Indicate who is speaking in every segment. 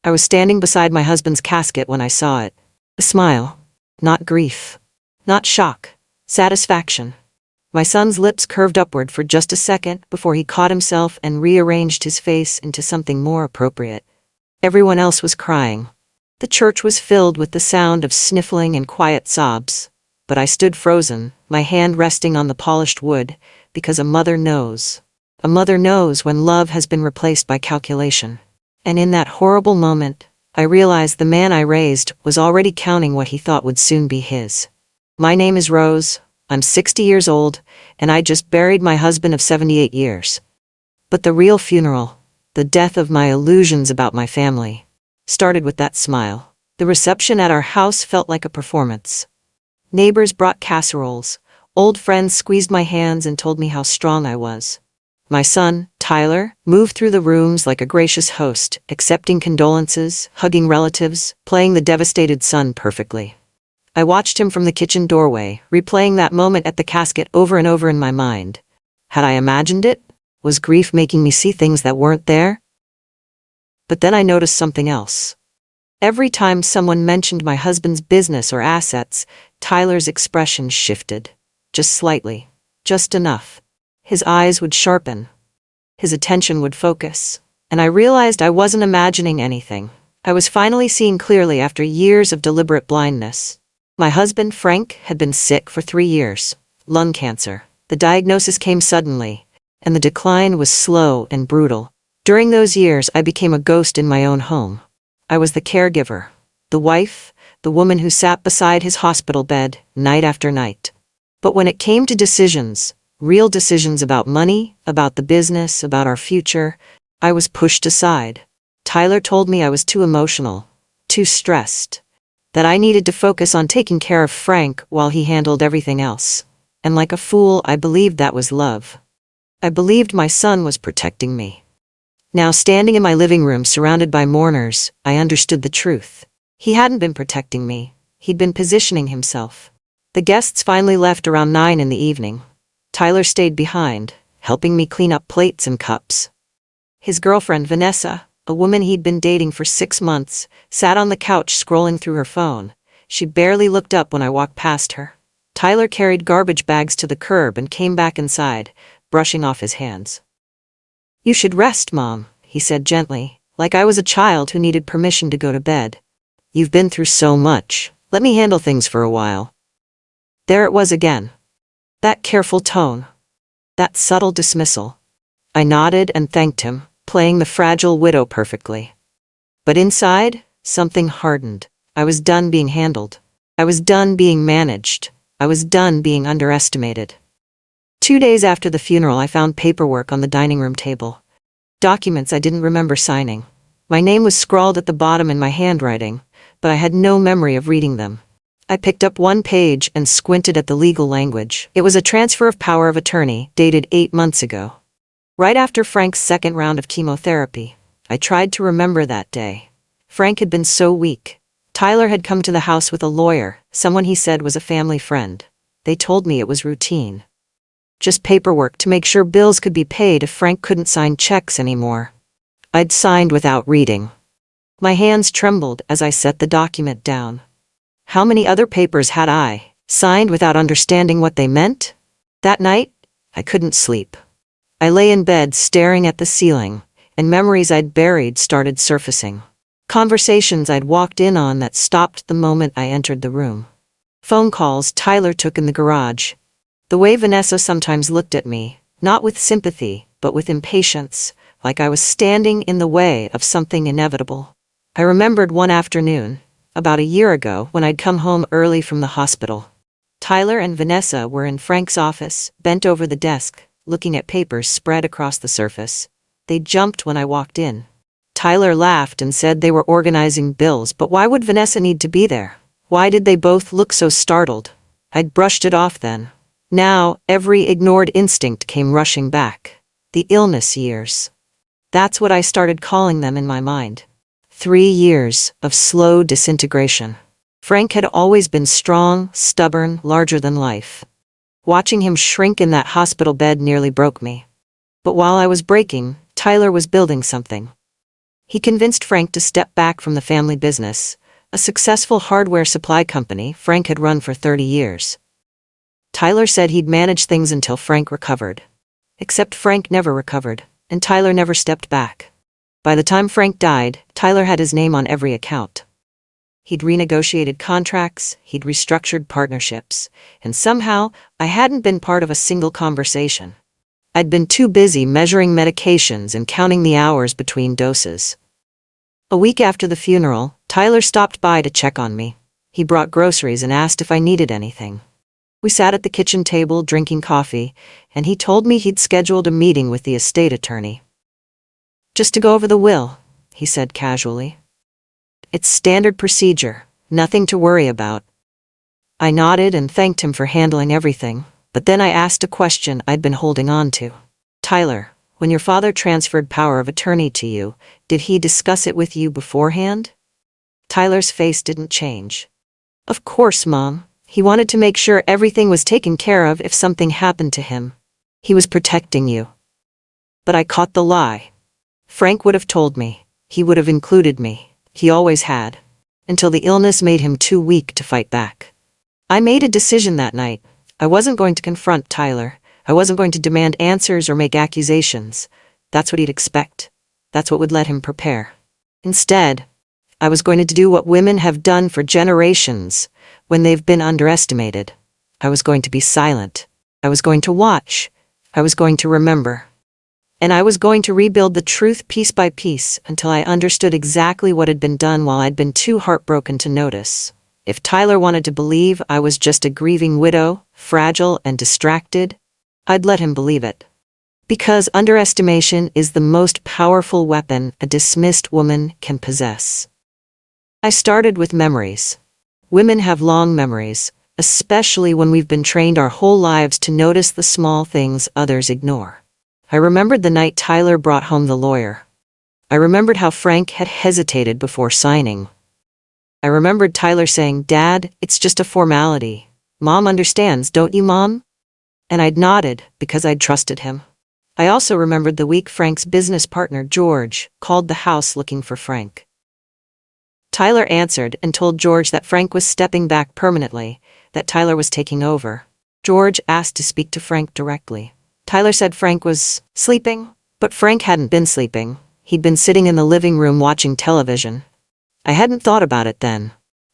Speaker 1: I was standing beside my husband's casket when I saw it. A smile. Not grief. Not shock. Satisfaction. My son's lips curved upward for just a second before he caught himself and rearranged his face into something more appropriate. Everyone else was crying. The church was filled with the sound of sniffling and quiet sobs. But I stood frozen, my hand resting on the polished wood, because a mother knows. A mother knows when love has been replaced by calculation. And in that horrible moment, I realized the man I raised was already counting what he thought would soon be his. My name is Rose, I'm 60 years old, and I just buried my husband of 78 years. But the real funeral, the death of my illusions about my family, started with that smile. The reception at our house felt like a performance. Neighbors brought casseroles, old friends squeezed my hands and told me how strong I was. My son, Tyler, moved through the rooms like a gracious host, accepting condolences, hugging relatives, playing the devastated son perfectly. I watched him from the kitchen doorway, replaying that moment at the casket over and over in my mind. Had I imagined it? Was grief making me see things that weren't there? But then I noticed something else. Every time someone mentioned my husband's business or assets, Tyler's expression shifted. Just slightly. Just enough. His eyes would sharpen. His attention would focus. And I realized I wasn't imagining anything. I was finally seeing clearly after years of deliberate blindness. My husband, Frank, had been sick for 3 years. Lung cancer. The diagnosis came suddenly, and the decline was slow and brutal. During those years, I became a ghost in my own home. I was the caregiver, the wife, the woman who sat beside his hospital bed, night after night. But when it came to decisions, real decisions about money, about the business, about our future, I was pushed aside. Tyler told me I was too emotional, too stressed, that I needed to focus on taking care of Frank while he handled everything else. And like a fool, I believed that was love. I believed my son was protecting me. Now, standing in my living room surrounded by mourners, I understood the truth. He hadn't been protecting me. He'd been positioning himself. The guests finally left around 9 in the evening. Tyler stayed behind, helping me clean up plates and cups. His girlfriend, Vanessa, a woman he'd been dating for 6 months, sat on the couch scrolling through her phone. She barely looked up when I walked past her. Tyler carried garbage bags to the curb and came back inside, brushing off his hands. "You should rest, Mom," he said gently, like I was a child who needed permission to go to bed. "You've been through so much. Let me handle things for a while." There it was again. That careful tone. That subtle dismissal. I nodded and thanked him, playing the fragile widow perfectly. But inside, something hardened. I was done being handled. I was done being managed. I was done being underestimated. 2 days after the funeral, I found paperwork on the dining room table. Documents I didn't remember signing. My name was scrawled at the bottom in my handwriting, but I had no memory of reading them. I picked up one page and squinted at the legal language. It was a transfer of power of attorney, dated 8 months ago. Right after Frank's second round of chemotherapy. I tried to remember that day. Frank had been so weak. Tyler had come to the house with a lawyer, someone he said was a family friend. They told me it was routine. Just paperwork to make sure bills could be paid if Frank couldn't sign checks anymore. I'd signed without reading. My hands trembled as I set the document down. How many other papers had I signed without understanding what they meant? That night, I couldn't sleep. I lay in bed staring at the ceiling, and memories I'd buried started surfacing. Conversations I'd walked in on that stopped the moment I entered the room. Phone calls Tyler took in the garage. The way Vanessa sometimes looked at me, not with sympathy, but with impatience, like I was standing in the way of something inevitable. I remembered one afternoon, about a year ago, when I'd come home early from the hospital. Tyler and Vanessa were in Frank's office, bent over the desk, looking at papers spread across the surface. They jumped when I walked in. Tyler laughed and said they were organizing bills, but why would Vanessa need to be there? Why did they both look so startled? I'd brushed it off then. Now, every ignored instinct came rushing back. The illness years. That's what I started calling them in my mind. 3 years of slow disintegration. Frank had always been strong, stubborn, larger than life. Watching him shrink in that hospital bed nearly broke me. But while I was breaking, Tyler was building something. He convinced Frank to step back from the family business, a successful hardware supply company Frank had run for 30 years. Tyler said he'd manage things until Frank recovered. Except Frank never recovered, and Tyler never stepped back. By the time Frank died, Tyler had his name on every account. He'd renegotiated contracts, he'd restructured partnerships, and somehow, I hadn't been part of a single conversation. I'd been too busy measuring medications and counting the hours between doses. A week after the funeral, Tyler stopped by to check on me. He brought groceries and asked if I needed anything. We sat at the kitchen table drinking coffee, and he told me he'd scheduled a meeting with the estate attorney. "Just to go over the will," he said casually. "It's standard procedure, nothing to worry about." I nodded and thanked him for handling everything, but then I asked a question I'd been holding on to. "Tyler, when your father transferred power of attorney to you, did he discuss it with you beforehand?" Tyler's face didn't change. "Of course, Mom. He wanted to make sure everything was taken care of if something happened to him. He was protecting you." But I caught the lie. Frank would have told me. He would have included me. He always had. Until the illness made him too weak to fight back. I made a decision that night. I wasn't going to confront Tyler. I wasn't going to demand answers or make accusations. That's what he'd expect. That's what would let him prepare. Instead, I was going to do what women have done for generations when they've been underestimated. I was going to be silent. I was going to watch. I was going to remember. And I was going to rebuild the truth piece by piece until I understood exactly what had been done while I'd been too heartbroken to notice. If Tyler wanted to believe I was just a grieving widow, fragile and distracted, I'd let him believe it. Because underestimation is the most powerful weapon a dismissed woman can possess. I started with memories. Women have long memories, especially when we've been trained our whole lives to notice the small things others ignore. I remembered the night Tyler brought home the lawyer. I remembered how Frank had hesitated before signing. I remembered Tyler saying, "Dad, it's just a formality. Mom understands, don't you, Mom?" And I'd nodded because I'd trusted him. I also remembered the week Frank's business partner, George, called the house looking for Frank. Tyler answered and told George that Frank was stepping back permanently, that Tyler was taking over. George asked to speak to Frank directly. Tyler said Frank was sleeping, but Frank hadn't been sleeping. He'd been sitting in the living room watching television. I hadn't thought about it then.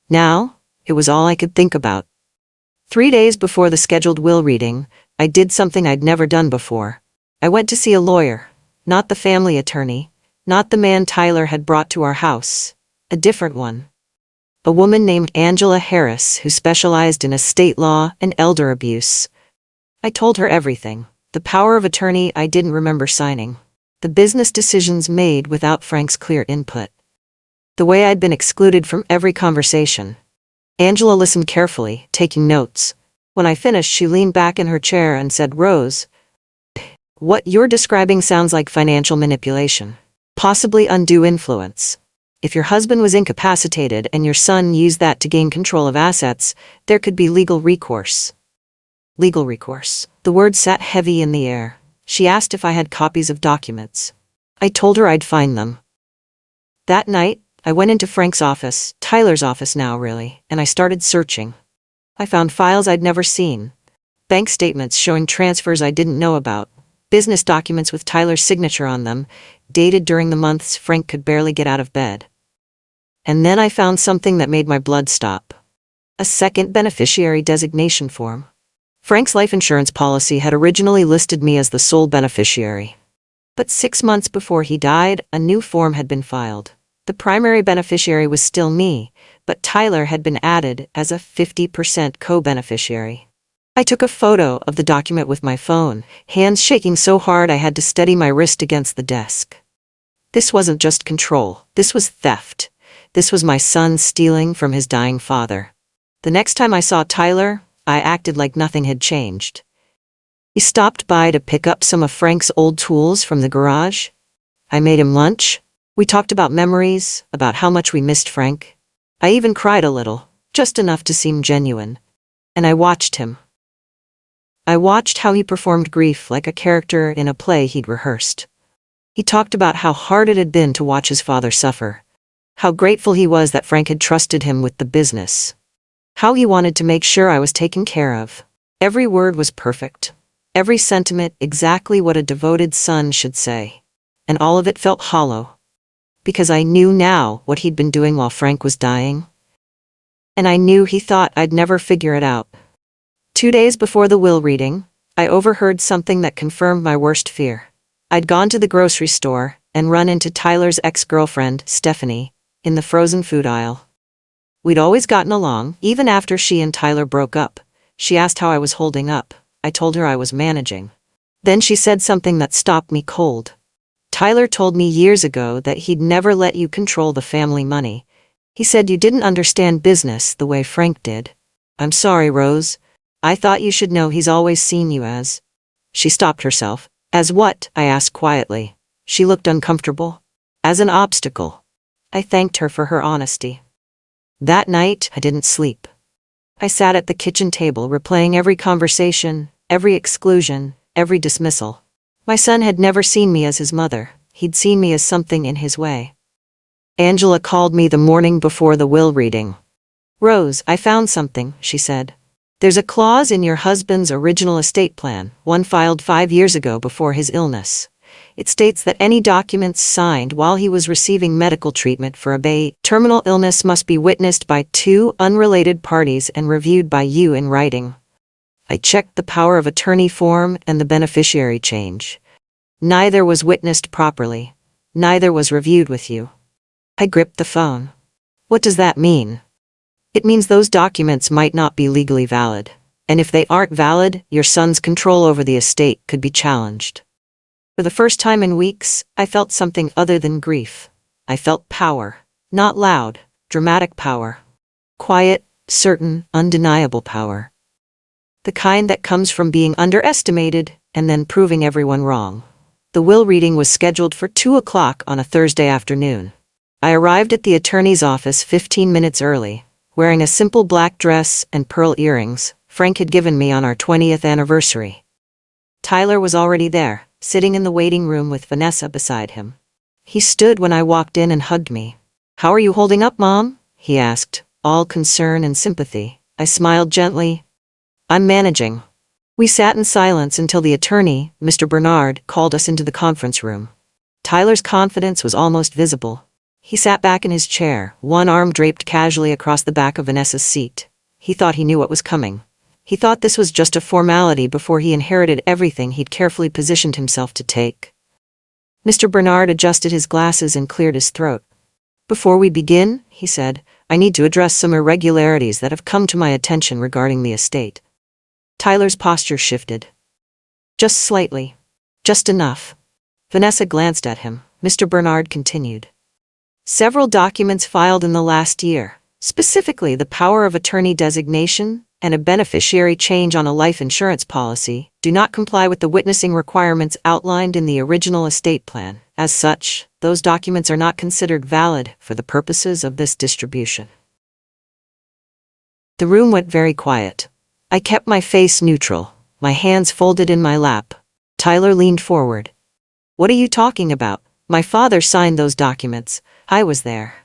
Speaker 1: Now, it was all I could think about. 3 days before the scheduled will reading, I did something I'd never done before. I went to see a lawyer, not the family attorney, not the man Tyler had brought to our house. A different one. A woman named Angela Harris who specialized in estate law and elder abuse. I told her everything. The power of attorney I didn't remember signing. The business decisions made without Frank's clear input. The way I'd been excluded from every conversation. Angela listened carefully, taking notes. When I finished, she leaned back in her chair and said, "Rose, what you're describing sounds like financial manipulation. Possibly undue influence. If your husband was incapacitated and your son used that to gain control of assets, there could be legal recourse." Legal recourse. The word sat heavy in the air. She asked if I had copies of documents. I told her I'd find them. That night, I went into Frank's office, Tyler's office now really, and I started searching. I found files I'd never seen. Bank statements showing transfers I didn't know about. Business documents with Tyler's signature on them, dated during the months Frank could barely get out of bed. And then I found something that made my blood stop. A second beneficiary designation form. Frank's life insurance policy had originally listed me as the sole beneficiary. But 6 months before he died, a new form had been filed. The primary beneficiary was still me, but Tyler had been added as a 50% co-beneficiary. I took a photo of the document with my phone, hands shaking so hard I had to steady my wrist against the desk. This wasn't just control, this was theft. This was my son stealing from his dying father. The next time I saw Tyler, I acted like nothing had changed. He stopped by to pick up some of Frank's old tools from the garage. I made him lunch. We talked about memories, about how much we missed Frank. I even cried a little, just enough to seem genuine. And I watched him. I watched how he performed grief like a character in a play he'd rehearsed. He talked about how hard it had been to watch his father suffer, how grateful he was that Frank had trusted him with the business, how he wanted to make sure I was taken care of. Every word was perfect, every sentiment exactly what a devoted son should say. And all of it felt hollow, because I knew now what he'd been doing while Frank was dying. And I knew he thought I'd never figure it out. 2 days before the will reading, I overheard something that confirmed my worst fear. I'd gone to the grocery store and run into Tyler's ex-girlfriend, Stephanie, in the frozen food aisle. We'd always gotten along, even after she and Tyler broke up. She asked how I was holding up. I told her I was managing. Then she said something that stopped me cold. Tyler told me years ago that he'd never let you control the family money. He said you didn't understand business the way Frank did. I'm sorry, Rose. I thought you should know he's always seen you as... She stopped herself. As what? I asked quietly. She looked uncomfortable. As an obstacle. I thanked her for her honesty. That night, I didn't sleep. I sat at the kitchen table replaying every conversation, every exclusion, every dismissal. My son had never seen me as his mother. He'd seen me as something in his way. Angela called me the morning before the will reading. Rose, I found something, she said. There's a clause in your husband's original estate plan, one filed 5 years ago before his illness. It states that any documents signed while he was receiving medical treatment for a terminal illness must be witnessed by 2 unrelated parties and reviewed by you in writing. I checked the power of attorney form and the beneficiary change. Neither was witnessed properly. Neither was reviewed with you. I gripped the phone. What does that mean? It means those documents might not be legally valid. And if they aren't valid, your son's control over the estate could be challenged. For the first time in weeks, I felt something other than grief. I felt power. Not loud, dramatic power. Quiet, certain, undeniable power. The kind that comes from being underestimated and then proving everyone wrong. The will reading was scheduled for 2 o'clock on a Thursday afternoon. I arrived at the attorney's office 15 minutes early, wearing a simple black dress and pearl earrings Frank had given me on our 20th anniversary. Tyler was already there, sitting in the waiting room with Vanessa beside him. He stood when I walked in and hugged me. How are you holding up, Mom? He asked, all concern and sympathy. I smiled gently. I'm managing. We sat in silence until the attorney, Mr. Bernard, called us into the conference room. Tyler's confidence was almost visible. He sat back in his chair, one arm draped casually across the back of Vanessa's seat. He thought he knew what was coming. He thought this was just a formality before he inherited everything he'd carefully positioned himself to take. Mr. Bernard adjusted his glasses and cleared his throat. Before we begin, he said, I need to address some irregularities that have come to my attention regarding the estate. Tyler's posture shifted. Just slightly. Just enough. Vanessa glanced at him. Mr. Bernard continued. Several documents filed in the last year, specifically the power of attorney designation and a beneficiary change on a life insurance policy, do not comply with the witnessing requirements outlined in the original estate plan. As such, those documents are not considered valid for the purposes of this distribution. The room went very quiet. I kept my face neutral, my hands folded in my lap. Tyler leaned forward. What are you talking about? My father signed those documents. I was there.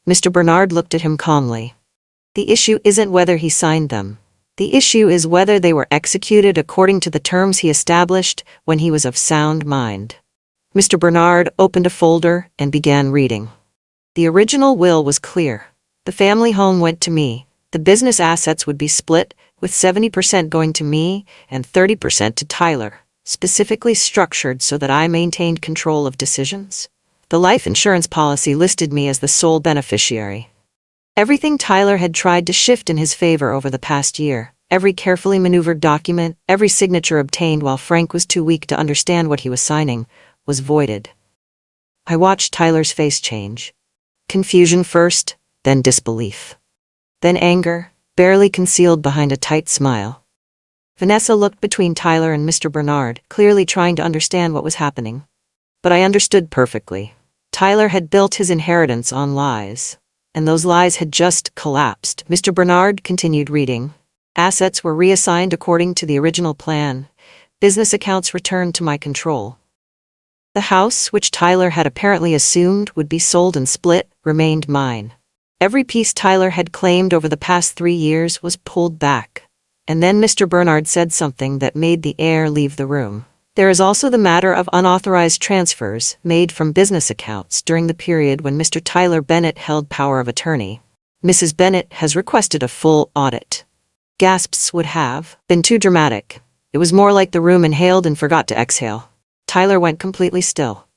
Speaker 1: Mr. Bernard looked at him calmly. The issue isn't whether he signed them. The issue is whether they were executed according to the terms he established when he was of sound mind. Mr. Bernard opened a folder and began reading. The original will was clear. The family home went to me. The business assets would be split, with 70% going to me and 30% to Tyler, specifically structured so that I maintained control of decisions. The life insurance policy listed me as the sole beneficiary. Everything Tyler had tried to shift in his favor over the past year, every carefully maneuvered document, every signature obtained while Frank was too weak to understand what he was signing, was voided. I watched Tyler's face change. Confusion first, then disbelief. Then anger, barely concealed behind a tight smile. Vanessa looked between Tyler and Mr. Bernard, clearly trying to understand what was happening. But I understood perfectly. Tyler had built his inheritance on lies, and those lies had just collapsed. Mr. Bernard continued reading. Assets were reassigned according to the original plan. Business accounts returned to my control. The house, which Tyler had apparently assumed would be sold and split, remained mine. Every piece Tyler had claimed over the past 3 years was pulled back. And then Mr. Bernard said something that made the air leave the room. There is also the matter of unauthorized transfers made from business accounts during the period when Mr. Tyler Bennett held power of attorney. Mrs. Bennett has requested a full audit. Gasps would have been too dramatic. It was more like the room inhaled and forgot to exhale. Tyler went completely still.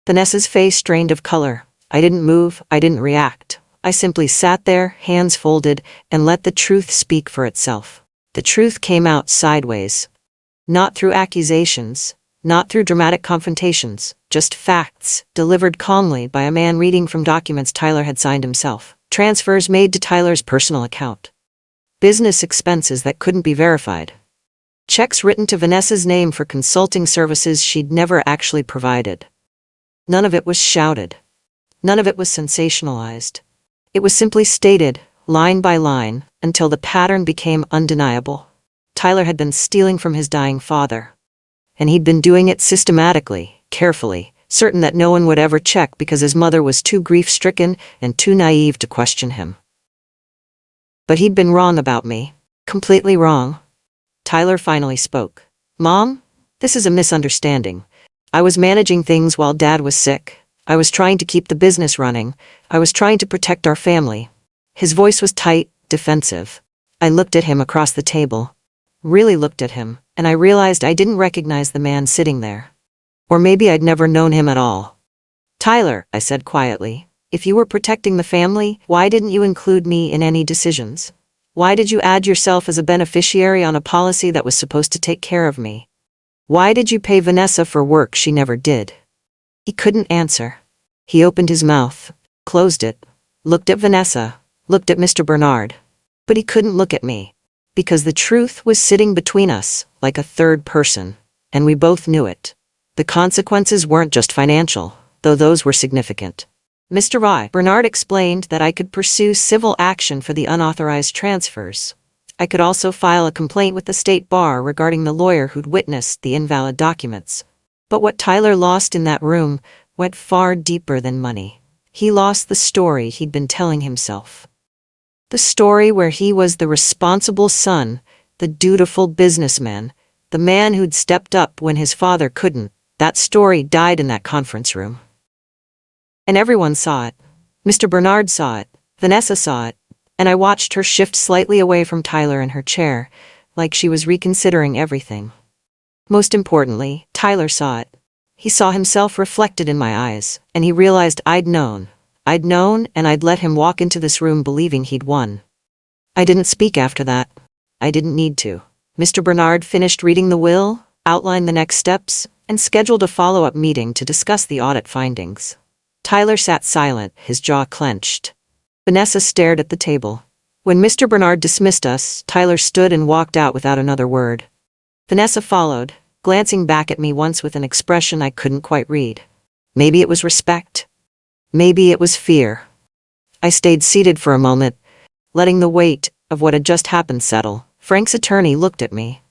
Speaker 1: Vanessa's face drained of color. I didn't move, I didn't react. I simply sat there, hands folded, and let the truth speak for itself. The truth came out sideways. Not through accusations, not through dramatic confrontations, just facts, delivered calmly by a man reading from documents Tyler had signed himself. Transfers made to Tyler's personal account. Business expenses that couldn't be verified. Checks written to Vanessa's name for consulting services she'd never actually provided. None of it was shouted. None of it was sensationalized. It was simply stated, line by line, until the pattern became undeniable. Tyler had been stealing from his dying father. And he'd been doing it systematically, carefully, certain that no one would ever check because his mother was too grief-stricken and too naive to question him. But he'd been wrong about me. Completely wrong. Tyler finally spoke. Mom, this is a misunderstanding. I was managing things while Dad was sick. I was trying to keep the business running. I was trying to protect our family. His voice was tight, defensive. I looked at him across the table. Really looked at him, and I realized I didn't recognize the man sitting there. Or maybe I'd never known him at all. Tyler, I said quietly, if you were protecting the family, why didn't you include me in any decisions? Why did you add yourself as a beneficiary on a policy that was supposed to take care of me? Why did you pay Vanessa for work she never did? He couldn't answer. He opened his mouth, closed it, looked at Vanessa, looked at Mr. Bernard. But he couldn't look at me. Because the truth was sitting between us, like a third person, and we both knew it. The consequences weren't just financial, though those were significant. Mr. Bernard explained that I could pursue civil action for the unauthorized transfers. I could also file a complaint with the state bar regarding the lawyer who'd witnessed the invalid documents. But what Tyler lost in that room went far deeper than money. He lost the story he'd been telling himself. The story where he was the responsible son, the dutiful businessman, the man who'd stepped up when his father couldn't. That story died in that conference room. And everyone saw it. Mr. Bernard saw it. Vanessa saw it. And I watched her shift slightly away from Tyler in her chair, like she was reconsidering everything. Most importantly, Tyler saw it. He saw himself reflected in my eyes, and he realized I'd known, and I'd let him walk into this room believing he'd won. I didn't speak after that. I didn't need to. Mr. Bernard finished reading the will, outlined the next steps, and scheduled a follow-up meeting to discuss the audit findings. Tyler sat silent, his jaw clenched. Vanessa stared at the table. When Mr. Bernard dismissed us, Tyler stood and walked out without another word. Vanessa followed, glancing back at me once with an expression I couldn't quite read. Maybe it was respect. Maybe it was fear. I stayed seated for a moment, letting the weight of what had just happened settle. Frank's attorney looked at me.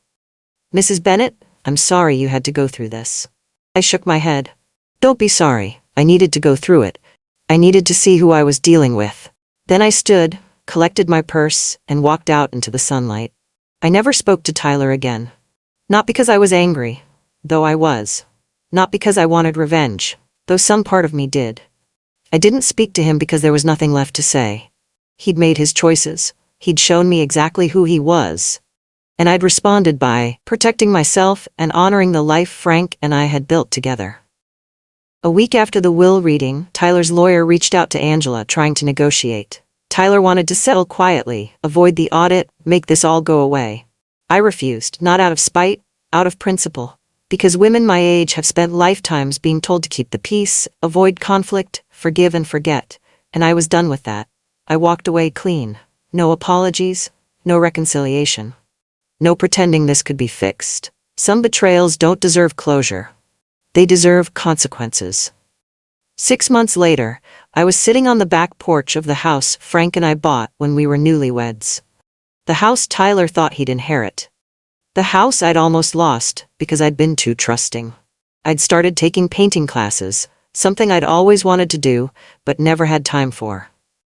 Speaker 1: Mrs. Bennett, I'm sorry you had to go through this. I shook my head. Don't be sorry. I needed to go through it. I needed to see who I was dealing with. Then I stood, collected my purse, and walked out into the sunlight. I never spoke to Tyler again. Not because I was angry, though I was. Not because I wanted revenge, though some part of me did. I didn't speak to him because there was nothing left to say. He'd made his choices. He'd shown me exactly who he was. And I'd responded by protecting myself and honoring the life Frank and I had built together. A week after the will reading, Tyler's lawyer reached out to Angela trying to negotiate. Tyler wanted to settle quietly, avoid the audit, make this all go away. I refused, not out of spite, out of principle. Because women my age have spent lifetimes being told to keep the peace, avoid conflict, forgive and forget. And I was done with that. I walked away clean. No apologies, no reconciliation. No pretending this could be fixed. Some betrayals don't deserve closure. They deserve consequences. 6 months later, I was sitting on the back porch of the house Frank and I bought when we were newlyweds. The house Tyler thought he'd inherit. The house I'd almost lost because I'd been too trusting. I'd started taking painting classes, something I'd always wanted to do, but never had time for.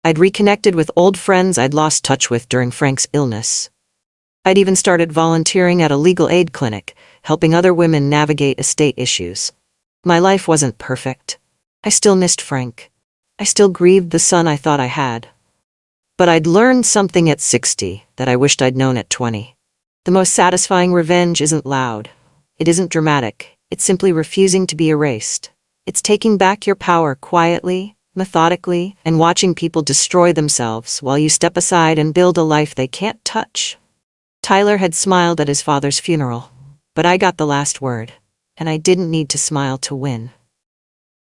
Speaker 1: I'd reconnected with old friends I'd lost touch with during Frank's illness. I'd even started volunteering at a legal aid clinic, helping other women navigate estate issues. My life wasn't perfect. I still missed Frank. I still grieved the son I thought I had. But I'd learned something at 60 that I wished I'd known at 20. The most satisfying revenge isn't loud. It isn't dramatic. It's simply refusing to be erased. It's taking back your power quietly, methodically, and watching people destroy themselves while you step aside and build a life they can't touch. Tyler had smiled at his father's funeral, but I got the last word, and I didn't need to smile to win.